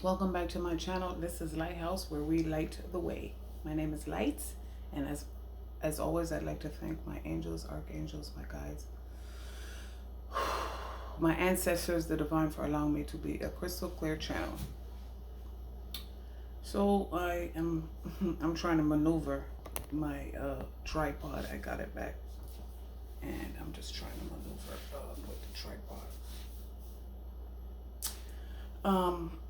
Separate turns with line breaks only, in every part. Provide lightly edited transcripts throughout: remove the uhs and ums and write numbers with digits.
Welcome back to my channel. This is Lighthouse, where we light the way. My name is Light, and as always, I'd like to thank my angels, archangels, my guides, my ancestors, the divine, for allowing me to be a crystal clear channel. So I'm trying to maneuver my tripod. I got it back, and I'm just trying to maneuver with the tripod.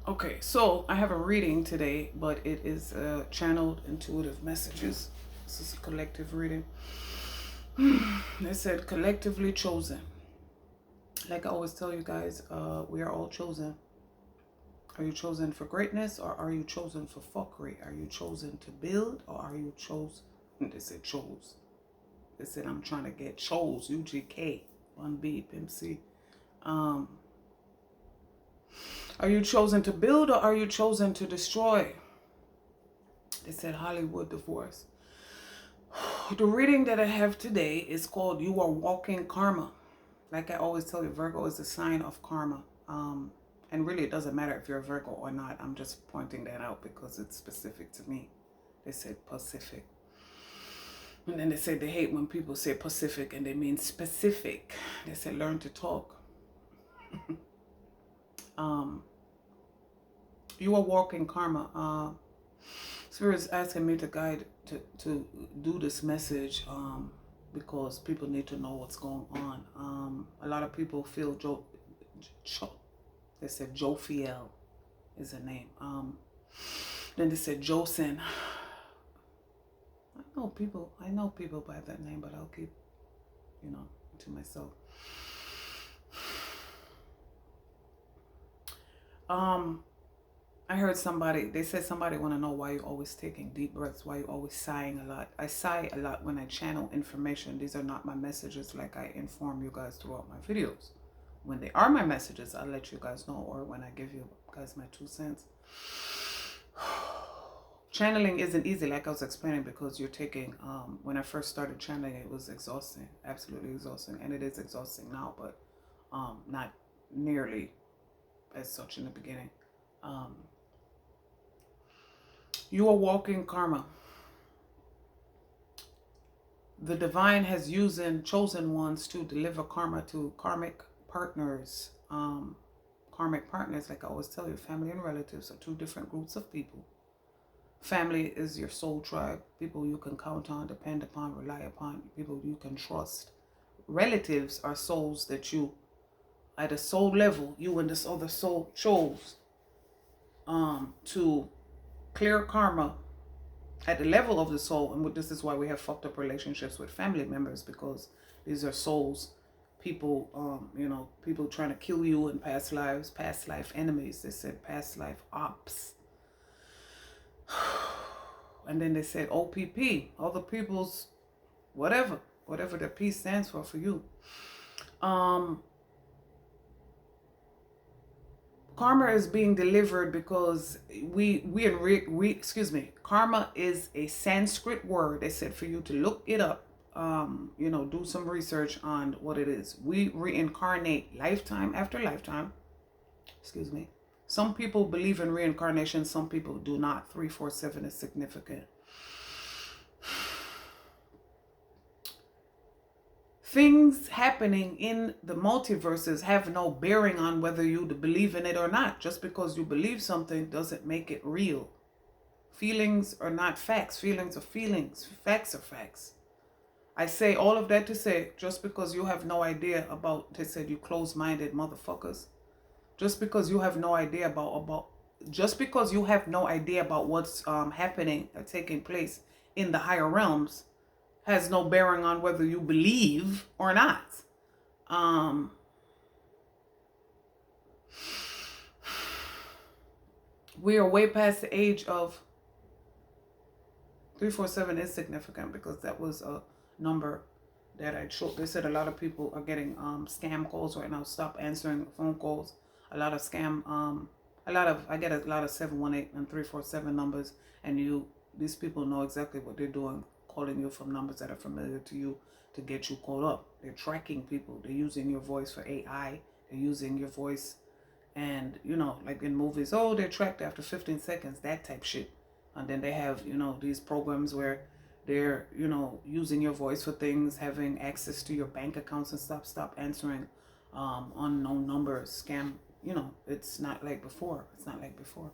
Okay, so I have a reading today, but it is channeled intuitive messages. This is a collective reading. It said collectively chosen. Like I always tell you guys, we are all chosen. Are you chosen for greatness, or are you chosen for fuckery? Are you chosen to build, or are you chosen? They said chose. They said I'm trying to get chose. UGK 1B Pimp C. Are you chosen to build, or are you chosen to destroy? They said Hollywood divorce. The reading that I have today is called You Are Walking Karma. Like I always tell you, Virgo is the sign of karma. And really it doesn't matter if you're a Virgo or not. I'm just pointing that out because it's specific to me. They said Pacific. And then they said they hate when people say Pacific and they mean specific. They said learn to talk. You are walking karma. Spirit is asking me to guide to do this message because people need to know what's going on. A lot of people feel they said Jophiel is a name. Then they said Josen. I know people by that name, but I'll keep, to myself. I heard they said somebody want to know why you're always taking deep breaths, why you're always sighing a lot. I sigh a lot when I channel information. These are not my messages like I inform you guys throughout my videos. When they are my messages, I'll let you guys know, or when I give you guys my 2 cents. Channeling isn't easy, like I was explaining, because you're taking, when I first started channeling, it was exhausting, absolutely exhausting. And it is exhausting now, but not nearly as such in the beginning. You are walking karma. The divine has used chosen ones to deliver karma to karmic partners. Karmic partners, like I always tell you, family and relatives are 2 different groups of people. Family is your soul tribe, people you can count on, depend upon, rely upon, people you can trust. Relatives are souls that you, at a soul level, you and this other soul chose to clear karma at the level of the soul. And this is why we have fucked up relationships with family members, because these are souls, people, people trying to kill you in past lives, past life enemies. They said past life ops. And then they said OPP, other people's whatever the P stands for you. Karma is being delivered because karma is a Sanskrit word. They said for you to look it up, do some research on what it is. We reincarnate lifetime after lifetime. Some people believe in reincarnation, some people do not. 347 is significant. Things happening in the multiverses have no bearing on whether you believe in it or not. Just because you believe something doesn't make it real. Feelings are not facts. Feelings are feelings. Facts are facts. I say all of that to say, just because you have no idea about, they said you close-minded motherfuckers. Just because you have no idea about what's happening or taking place in the higher realms has no bearing on whether you believe or not. We are way past the age of 347 is significant because that was a number that I showed. They said a lot of people are getting scam calls right now. Stop answering phone calls. A lot of scam, I get a lot of 718 and 347 numbers, and these people know exactly what they're doing, calling you from numbers that are familiar to you to get you called up. They're tracking people. They're using your voice for AI. They're using your voice And, you know, like in movies, oh, they're tracked after 15 seconds, that type shit. And then they have, you know, these programs where they're, you know, using your voice for things, having access to your bank accounts and stuff. Stop answering unknown numbers, scam. You know, it's not like before. It's not like before.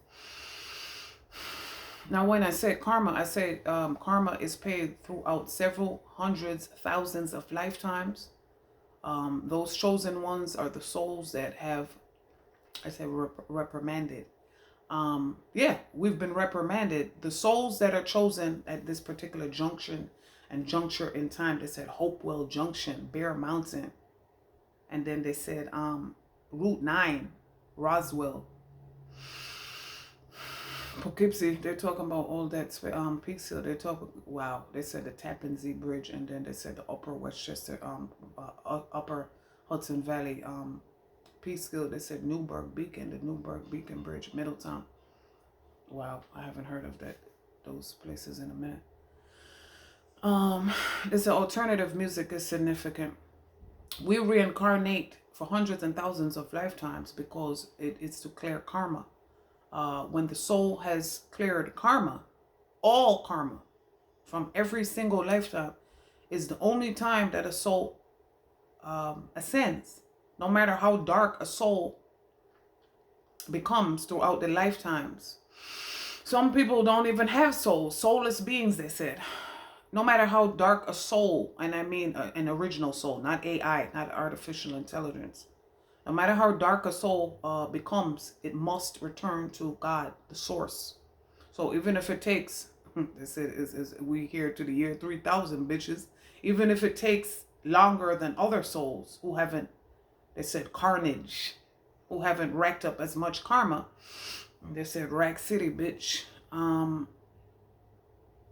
Now, when I say karma, I say karma is paid throughout several hundreds, thousands of lifetimes. Those chosen ones are the souls that have, I say, reprimanded. Yeah, we've been reprimanded. The souls that are chosen at this particular junction and juncture in time, they said Hopewell Junction, Bear Mountain. And then they said Route 9, Roswell. Poughkeepsie, they're talking about all that. Peekskill, they're talking, wow, they said the Tappan Zee Bridge, and then they said the Upper Westchester, Upper Hudson Valley, Peekskill, they said Newburgh Beacon, the Newburgh Beacon Bridge, Middletown. Wow, I haven't heard of those places in a minute. They said alternative music is significant. We reincarnate for hundreds and thousands of lifetimes because it's to clear karma. When the soul has cleared karma, all karma from every single lifetime, is the only time that a soul ascends. No matter how dark a soul becomes throughout the lifetimes. Some people don't even have souls, soulless beings, they said. No matter how dark a soul, and I mean an original soul, not AI, not artificial intelligence. No matter how dark a soul becomes, it must return to God, the source. So even if it takes, they said, we here to the year 3000, bitches. Even if it takes longer than other souls who haven't, they said, carnage, who haven't racked up as much karma. They said, Rack City, bitch.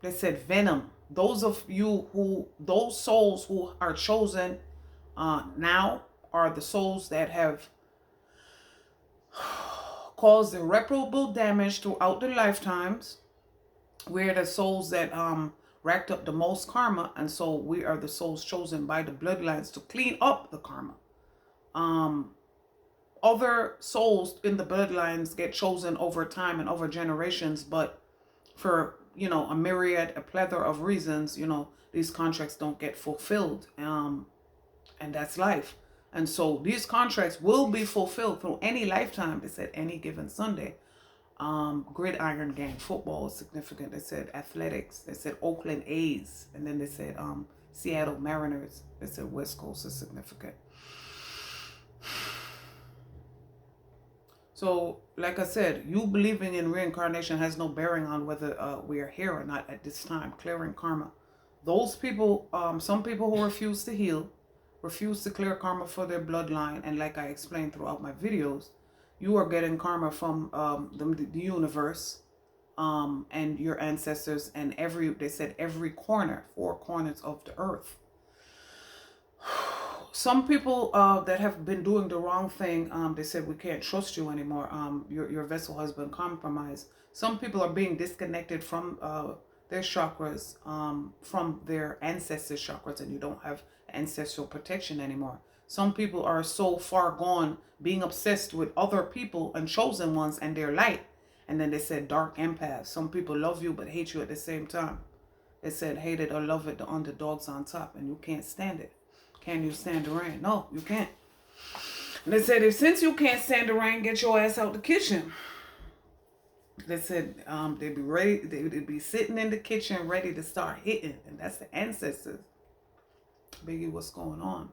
They said, venom. Those of you who, those souls who are chosen now are the souls that have caused irreparable damage throughout their lifetimes. We're the souls that racked up the most karma, and so we are the souls chosen by the bloodlines to clean up the karma. Other souls in the bloodlines get chosen over time and over generations, but for, you know, a plethora of reasons, you know, these contracts don't get fulfilled, and that's life. And so these contracts will be fulfilled through any lifetime. They said any given Sunday. Gridiron gang, football is significant. They said athletics. They said Oakland A's. And then they said Seattle Mariners. They said West Coast is significant. So, like I said, you believing in reincarnation has no bearing on whether we are here or not at this time. Clearing karma. Those people, some people who refuse to heal, refuse to clear karma for their bloodline, and like I explained throughout my videos, you are getting karma from the universe and your ancestors, and they said every corner, 4 corners of the earth. Some people that have been doing the wrong thing, they said we can't trust you anymore. Your vessel has been compromised. Some people are being disconnected from their chakras, from their ancestors' chakras, and you don't have ancestral protection anymore. Some people are so far gone, being obsessed with other people and chosen ones and their light. And then they said dark empaths. Some people love you but hate you at the same time. They said hate it or love it, the underdog's on top, and you can't stand it. Can you stand the rain? No, you can't. And they said, since you can't stand the rain, get your ass out the kitchen. They said they'd be ready. They'd be sitting in the kitchen ready to start hitting, and that's the ancestors. Biggie, what's going on?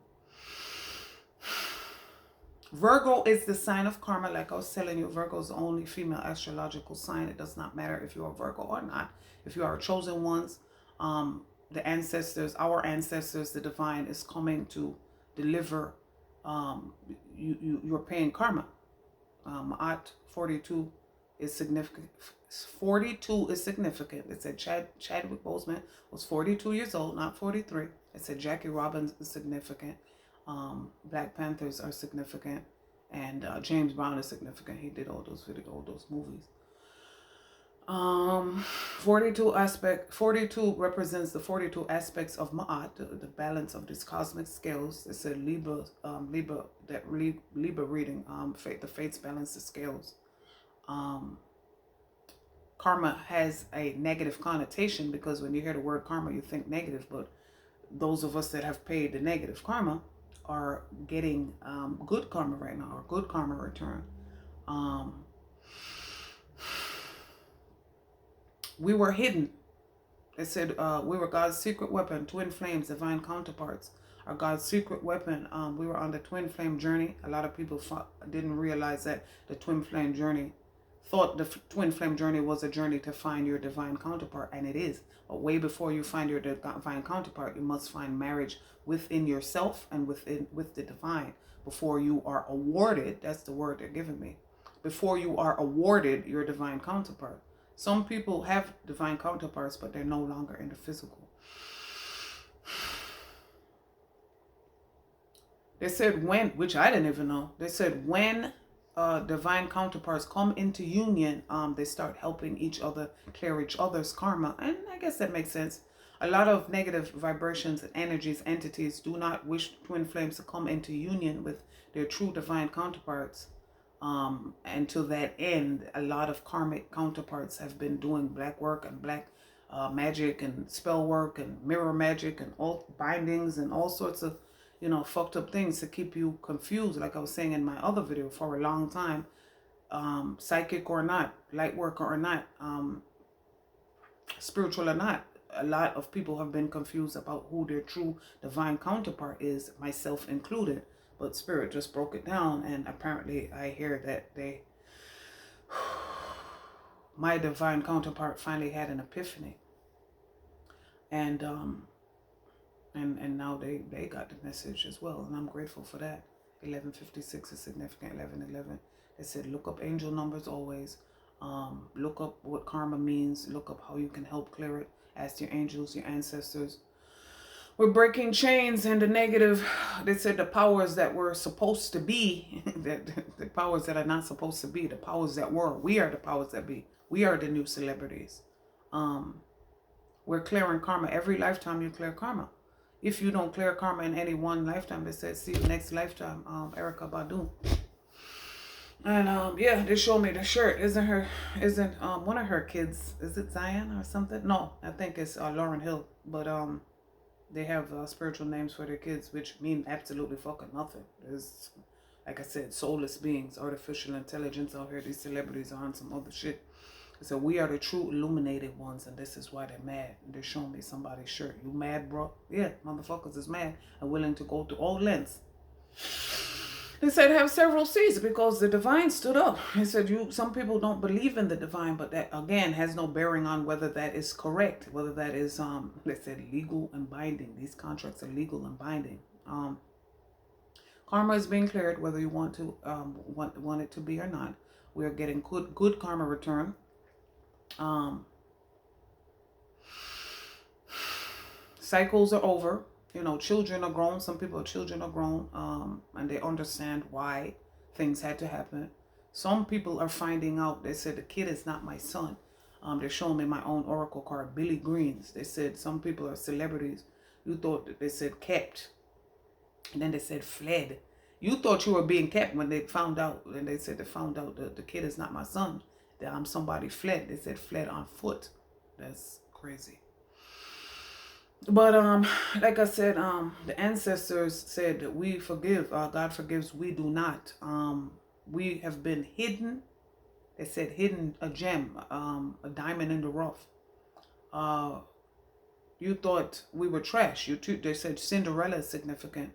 Virgo is the sign of karma. Like I was telling you, Virgo is the only female astrological sign. It does not matter if you're a Virgo or not. If you are chosen ones, the ancestors, our ancestors, the divine is coming to deliver. You're paying karma. At 42 is significant. 42 is significant. It said Chadwick Boseman was 42 years old, not 43. It said Jackie Robinson is significant. Black Panthers are significant, and James Brown is significant. He did all those movies. 42 represents the 42 aspects of Ma'at, the balance of these cosmic scales. It's a Libra reading, the fates balance the scales. Karma has a negative connotation because when you hear the word karma, you think negative, but those of us that have paid the negative karma are getting good karma right now, or good karma return. We were hidden. It said we were God's secret weapon, twin flames, divine counterparts are God's secret weapon. We were on the twin flame journey. A lot of people didn't realize that the twin flame journey, thought the twin flame journey was a journey to find your divine counterpart, and it is. But way before you find your divine counterpart, you must find marriage within yourself and with the divine before you are awarded. That's the word they're giving me. Before you are awarded your divine counterpart. Some people have divine counterparts, but they're no longer in the physical. They said when, which I didn't even know. They said when divine counterparts come into union, they start helping each other clear each other's karma. And I guess that makes sense. A lot of negative vibrations and energies, entities do not wish twin flames to come into union with their true divine counterparts. And to that end, a lot of karmic counterparts have been doing black work and black magic and spell work and mirror magic and all bindings and all sorts of, fucked up things to keep you confused. Like I was saying in my other video, for a long time, psychic or not, light worker or not, spiritual or not, a lot of people have been confused about who their true divine counterpart is, myself included. But Spirit just broke it down, and apparently I hear that my divine counterpart finally had an epiphany. And now they got the message as well, and I'm grateful for that. 1156 is significant. 1111. They said look up angel numbers always. Look up what karma means. Look up how you can help clear it. Ask your angels, your ancestors. We're breaking chains and the negative. They said the powers that were supposed to be, the powers that are not supposed to be, the powers that were. We are the powers that be. We are the new celebrities. We're clearing karma. Every lifetime you clear karma. If you don't clear karma in any one lifetime, they said see you next lifetime. Erica Badu. And yeah, they showed me the shirt. Isn't one of her kids, is it Zion or something? No, I think it's Lauryn Hill. But they have spiritual names for their kids, which mean absolutely fucking nothing. There's, like I said, soulless beings, artificial intelligence out here. These celebrities are on some other shit. So we are the true illuminated ones, and this is why they're mad. They're showing me somebody's shirt. You mad, bro? Yeah, motherfuckers is mad and willing to go to all lengths. They said have several seats because the divine stood up. They said some people don't believe in the divine, but that again has no bearing on whether that is correct, whether that is they said legal and binding. These contracts are legal and binding. Karma is being cleared whether you want to want it to be or not. We are getting good karma return. Cycles are over. Children are grown. Some people, children are grown, and they understand why things had to happen. Some people are finding out. They said the kid is not my son. They're showing me my own oracle card, Billy Greens. They said some people are celebrities. You thought that they said kept, and then they said fled. You thought you were being kept when they found out. And they said they found out that the kid is not my son. That somebody fled. They said fled on foot. That's crazy. But like I said, the ancestors said that we forgive. God forgives, we do not. We have been hidden. They said hidden a gem, a diamond in the rough. You thought we were trash. They said Cinderella is significant.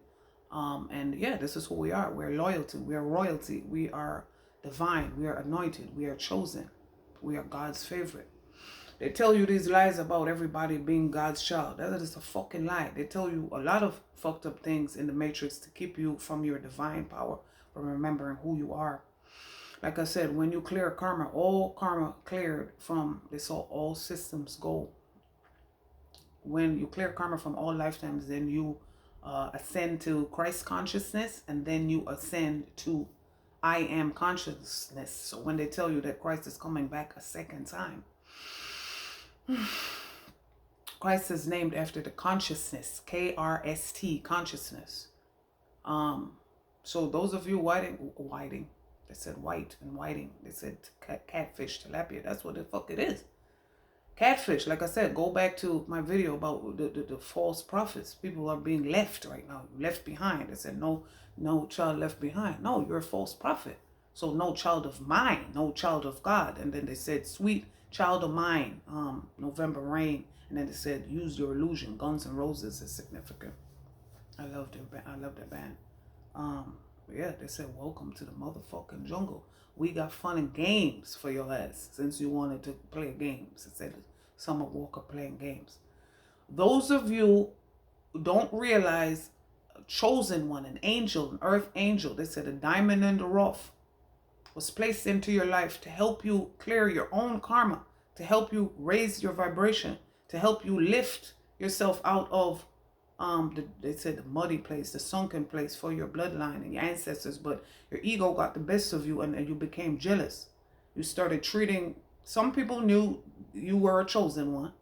And yeah, this is who we are. We're loyalty. We are royalty. We are divine. We are anointed. We are chosen. We are God's favorite. They tell you these lies about everybody being God's child. That is a fucking lie. They tell you a lot of fucked up things in the matrix to keep you from your divine power, from remembering who you are. Like I said, when you clear karma, all karma cleared from, they saw all systems go. When you clear karma from all lifetimes, then you ascend to Christ consciousness, and then you ascend to I am consciousness. So when they tell you that Christ is coming back a second time, Christ is named after the consciousness, KRST, consciousness. So those of you whiting, they said white and whiting, they said catfish, tilapia, that's what the fuck it is. Catfish, like I said, go back to my video about the false prophets. People are being left right now, left behind. They said no child left behind. No, you're a false prophet. So no child of mine, no child of God. And then they said sweet child of mine, November rain. And then they said use your illusion. Guns N' Roses is significant. I love that band. Yeah, they said welcome to the motherfucking jungle. We got fun and games for your ass since you wanted to play games. It said Summer Walker playing games. Those of you who don't realize a chosen one, an angel, an earth angel, they said a diamond in the rough was placed into your life to help you clear your own karma, to help you raise your vibration, to help you lift yourself out of they said the muddy place, the sunken place for your bloodline and your ancestors, but your ego got the best of you and you became jealous. You started treating, some people knew you were a chosen one.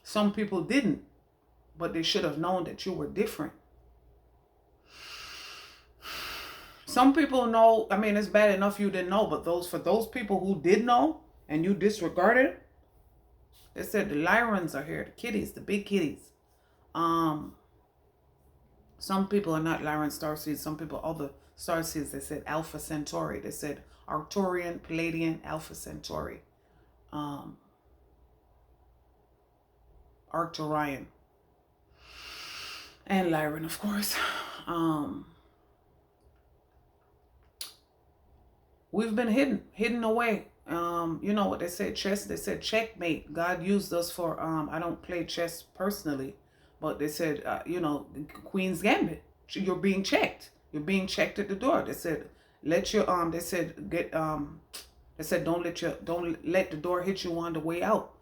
Some people didn't, but they should have known that you were different. Some people know, I mean, it's bad enough you didn't know, but for those people who did know and you disregarded, they said the Lyrans are here, the kitties, the big kitties. Some people are not Lyran starseeds. Some people other starseeds. They said Alpha Centauri. They said Arcturian, Palladian, Alpha Centauri, Arcturian, and Lyran, of course. We've been hidden away. You know what they said, chess? They said checkmate. God used us for, I don't play chess personally, but they said, you know, Queen's Gambit. You're being checked. You're being checked at the door. They said, let your, they said, they said, don't let the door hit you on the way out.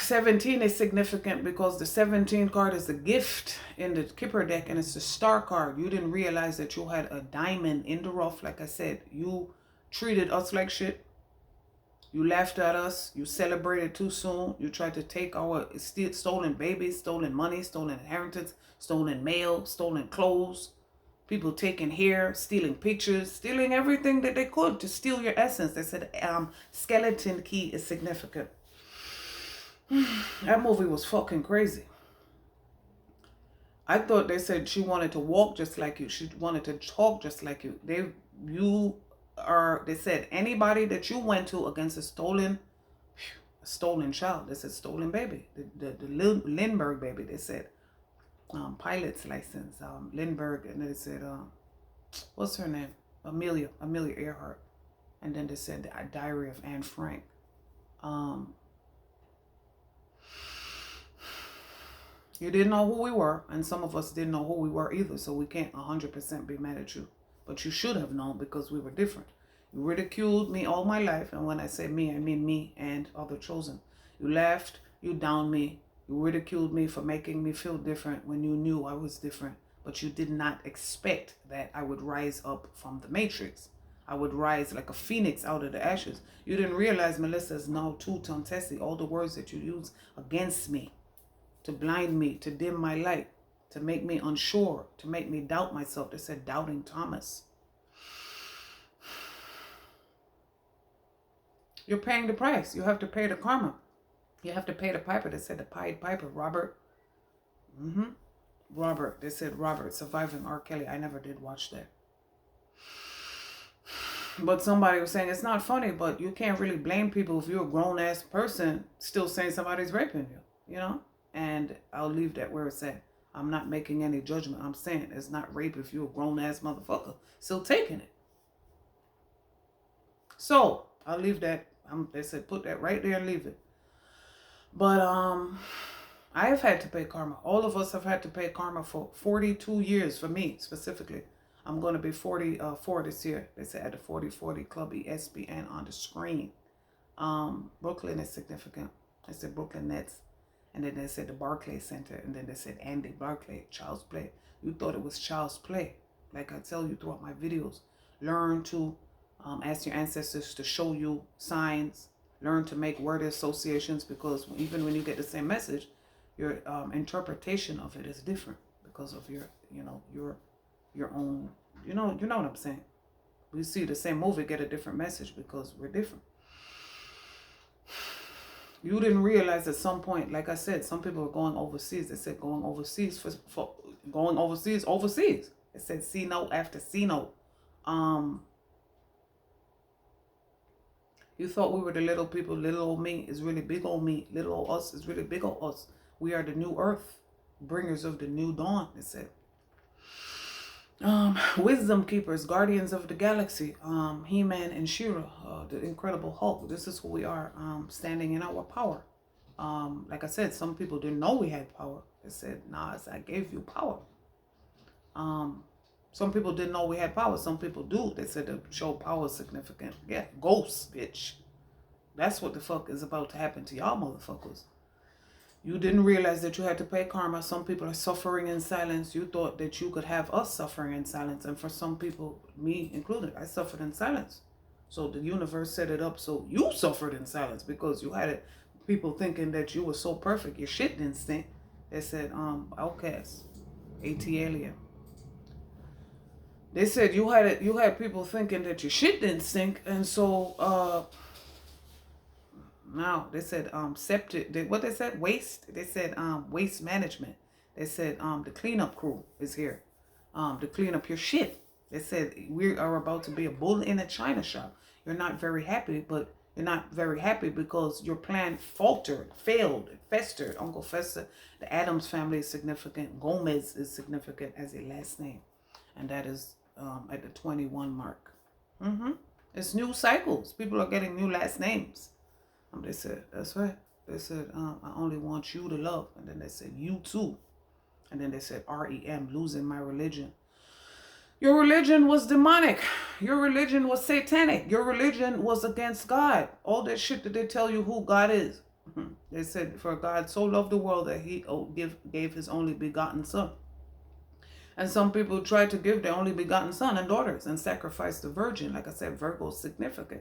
17 is significant because the 17 card is the gift in the Kipper deck, and it's the star card. You didn't realize that you had a diamond in the rough. Like I said, you treated us like shit. You laughed at us. You celebrated too soon. You tried to take our stolen babies, stolen money, stolen inheritance, stolen mail, stolen clothes. People taking hair, stealing pictures, stealing everything that they could to steal your essence. They said skeleton key is significant. That movie was fucking crazy. I thought they said she wanted to walk just like you. She wanted to talk just like you. They said anybody that you went to against a stolen child. They said stolen baby. The Lindbergh baby. They said pilot's license. Lindbergh, and they said what's her name? Amelia Earhart. And then they said the Diary of Anne Frank. You didn't know who we were, and some of us didn't know who we were either, so we can't 100% be mad at you. But you should have known because we were different. You ridiculed me all my life, and when I say me, I mean me and other chosen. You laughed, you downed me, you ridiculed me for making me feel different when you knew I was different, but you did not expect that I would rise up from the matrix. I would rise like a phoenix out of the ashes. You didn't realize Melissa's now too Tessie, all the words that you use against me, to blind me, to dim my light, to make me unsure, to make me doubt myself. They said doubting Thomas. You're paying the price. You have to pay the karma. You have to pay the piper. They said the Pied Piper, Robert. Robert. They said Robert, surviving R. Kelly. I never did watch that. But somebody was saying it's not funny, but you can't really blame people if you're a grown-ass person still saying somebody's raping you, you know? And I'll leave that where it's at. I'm not making any judgment. I'm saying it's not rape if you're a grown-ass motherfucker still taking it. So I'll leave that. They said put that right there and leave it. But I have had to pay karma. All of us have had to pay karma for 42 years. For me specifically, I'm going to be 44 this year. They said at the 4040 Club ESPN on the screen. Brooklyn is significant. They said Brooklyn Nets. And then they said the Barclay Center. And then they said Andy Barclay, child's play. You thought it was child's play. Like I tell you throughout my videos, learn to ask your ancestors to show you signs. Learn to make word associations, because even when you get the same message, your interpretation of it is different because of your, your own, you know what I'm saying? We see the same movie, get a different message because we're different. You didn't realize at some point, like I said, some people are going overseas. They said going overseas for going overseas. They said C note after C note. You thought we were the little people. Little old me is really big old me. Little old us is really big old us. We are the new earth, bringers of the new dawn, it said. Wisdom keepers, guardians of the galaxy, He-Man and She-Ra, the Incredible Hulk. This is who we are, standing in our power. Like I said, some people didn't know we had power. They said, Nas, I gave you power. Some people didn't know we had power. Some people do. They said the show power is significant. Yeah, ghosts, bitch. That's what the fuck is about to happen to y'all motherfuckers. You didn't realize that you had to pay karma. Some people are suffering in silence. You thought that you could have us suffering in silence. And for some people, me included, I suffered in silence. So the universe set it up so you suffered in silence because you had people thinking that you were so perfect. Your shit didn't stink. They said, outcast, AT-alien. They said you had people thinking that your shit didn't stink. And so, now they said septic. What they said? Waste. They said waste management. They said the cleanup crew is here to clean up your shit. They said we are about to be a bull in a china shop. You're not very happy, but you're not very happy because your plan faltered, failed, festered. Uncle Fester. The Adams family is significant. Gomez is significant as a last name, and that is at the 21 mark. It's new cycles. People are getting new last names. They said, that's right. They said, I only want you to love. And then they said, you too. And then they said, REM, losing my religion. Your religion was demonic. Your religion was satanic. Your religion was against God. All that shit that they tell you who God is. They said, for God so loved the world that he gave his only begotten son. And some people tried to give their only begotten son and daughters and sacrifice the virgin. Like I said, Virgo is significant.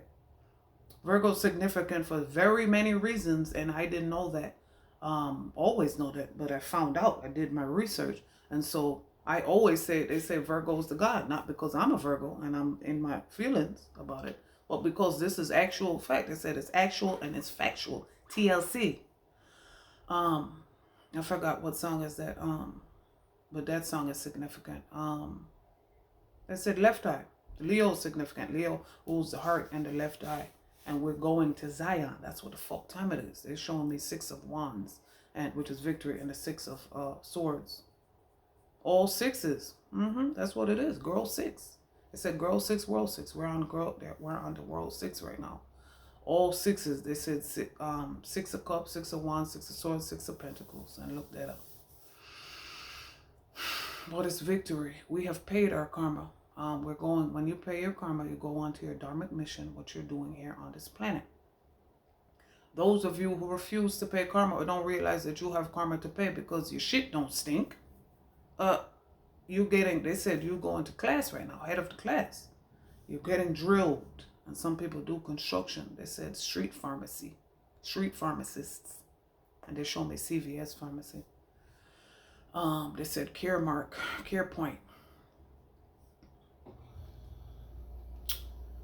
Virgo is significant for very many reasons, and I didn't know that. Always know that, but I found out. I did my research, and so I always say, they say Virgo is the god, not because I'm a Virgo and I'm in my feelings about it, but because this is actual fact. They said it's actual and it's factual. TLC. I forgot what song is that. But that song is significant. They said left eye. Leo is significant. Leo rules the heart and the left eye. And we're going to Zion. That's what the fuck time it is. They're showing me 6 of wands, and which is victory, and the 6 of swords. All 6s. That's what it is. Girl 6. They said girl 6, world 6. We're on the world 6 right now. All 6s. They said 6 of cups, 6 of wands, 6 of swords, 6 of pentacles. And look that up. What is victory? We have paid our karma. When you pay your karma, you go on to your dharmic mission, what you're doing here on this planet. Those of you who refuse to pay karma or don't realize that you have karma to pay because your shit don't stink, they said you're going to class right now, head of the class. You're getting drilled. And some people do construction. They said street pharmacy, street pharmacists. And they show me CVS pharmacy. They said care point.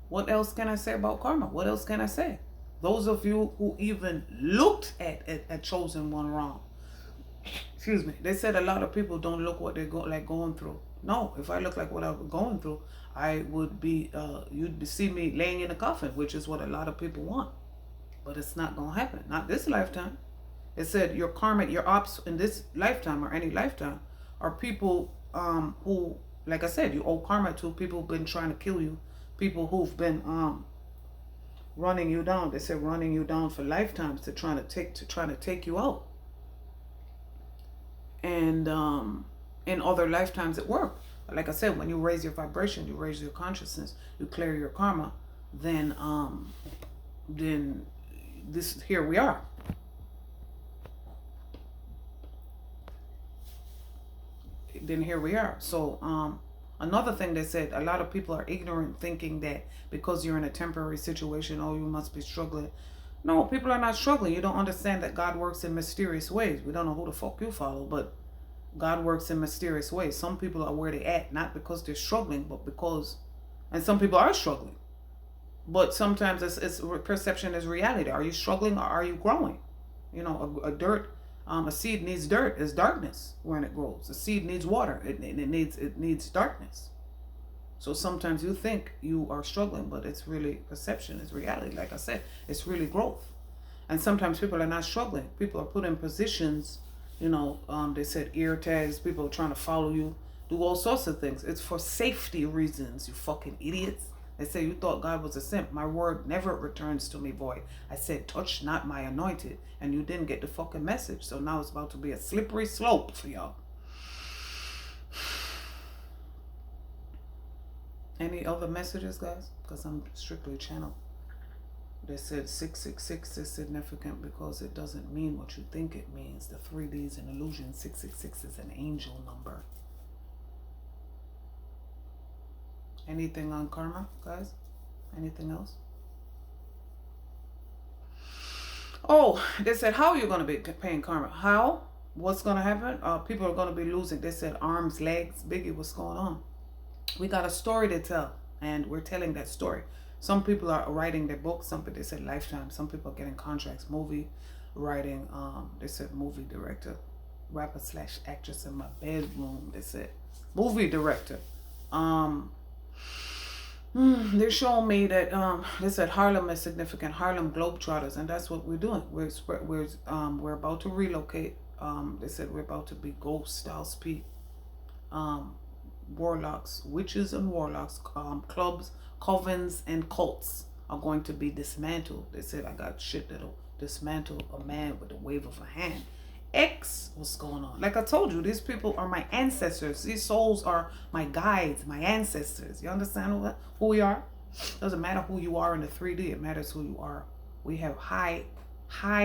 What else can I say about karma? What else can I say? Those of you who even looked at Chosen One wrong. Excuse me. They said a lot of people don't look what they're going through. No, if I look like what I was going through, I would be, you'd see me laying in a coffin, which is what a lot of people want. But it's not going to happen. Not this lifetime. It said your karmic, your ops in this lifetime or any lifetime are people who, like I said, you owe karma to people who've been trying to kill you. People who've been running you down. They said running you down for lifetimes to trying to take you out. And in other lifetimes it worked. Like I said, when you raise your vibration, you raise your consciousness, you clear your karma, then here we are. Then here we are. So another thing they said, a lot of people are ignorant, thinking that because you're in a temporary situation, oh, you must be struggling. No, people are not struggling. You don't understand that God works in mysterious ways. We don't know who the fuck you follow, but God works in mysterious ways. Some people are where they at, not because they're struggling, but because, and some people are struggling. But sometimes it's perception is reality. Are you struggling or are you growing? You know, a seed needs dirt. It's darkness when it grows. A seed needs water. It needs darkness. So sometimes you think you are struggling, but it's really perception. It's reality. Like I said, it's really growth. And sometimes people are not struggling. People are put in positions. You know, they said ear tags. People are trying to follow you, do all sorts of things. It's for safety reasons. You fucking idiots. They say you thought God was a simp. My word never returns to me void. I said, touch not my anointed. And you didn't get the fucking message. So now it's about to be a slippery slope for y'all. Any other messages, guys? Because I'm strictly channel. They said 666 is significant because it doesn't mean what you think it means. The 3D is an illusion. 666 is an angel number. Anything on karma, guys? Anything else? Oh, they said, how are you going to be paying karma? How? What's going to happen? People are going to be losing. They said arms, legs. Biggie, what's going on? We got a story to tell, and we're telling that story. Some people are writing their books. Some people, they said lifetime. Some people are getting contracts. Movie writing. They said movie director, rapper / actress in my bedroom. They said movie director. They're showing me that they said Harlem is significant. Harlem Globetrotters, and that's what we're doing. We're about to relocate. They said we're about to be ghost style speak. Warlocks, witches and warlocks, clubs, covens, and cults are going to be dismantled. They said I got shit that'll dismantle a man with a wave of a hand. What's going on? Like I told you, these people are my ancestors. These souls are my guides, my ancestors. You understand who we are? Doesn't matter who you are in the 3D. It matters who you are. We have high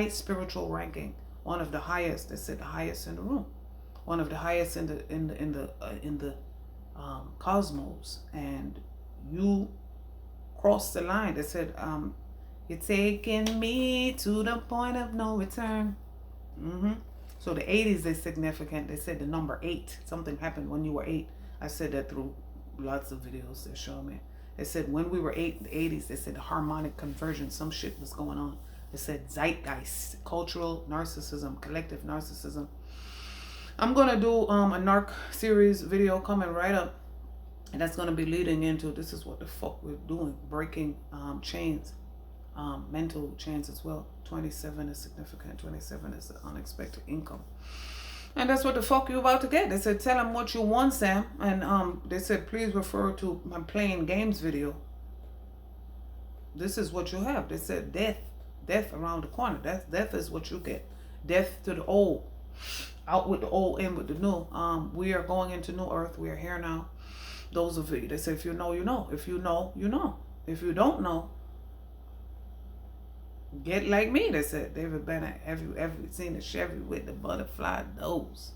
spiritual ranking. One of the highest. They said the highest in the room. One of the highest in the cosmos, and you crossed the line. They said you're taking me to the point of no return. So the 80s is significant. They said the number 8, something happened when you were 8. I said that through lots of videos they show me. They said when we were 8 in the 80s, they said the harmonic conversion, some shit was going on. They said zeitgeist, cultural narcissism, collective narcissism. I'm going to do a NARC series video coming right up. And that's going to be leading into, this is what the fuck we're doing. Breaking chains, mental chains as well. 27 is significant. 27 is the unexpected income. And that's what the fuck you're about to get. They said, tell them what you want, Sam. And they said, please refer to my playing games video. This is what you have. They said, death around the corner. Death is what you get. Death to the old. Out with the old, in with the new. We are going into new earth. We are here now. Those of you, they say, if you know, you know. If you know, you know. If you don't know, get like me. They said, David Bennett, have you ever seen a Chevy with the butterfly nose?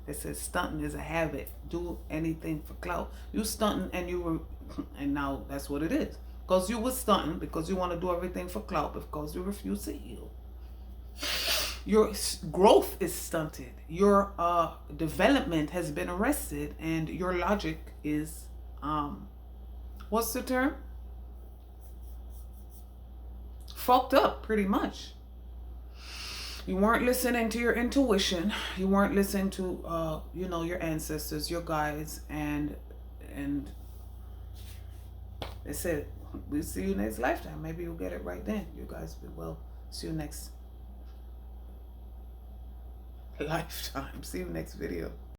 They said, stunting is a habit. Do anything for clout. You stunting and you were, and now that's what it is. Because you were stunting, because you want to do everything for clout, because you refuse to heal. Your growth is stunted. Your development has been arrested, and your logic is, what's the term? Fucked up, pretty much. You weren't listening to your intuition. You weren't listening to, you know, your ancestors, your guides, and they said, we'll see you next lifetime. Maybe you'll get it right then. You guys be well. See you next lifetime. See you next video.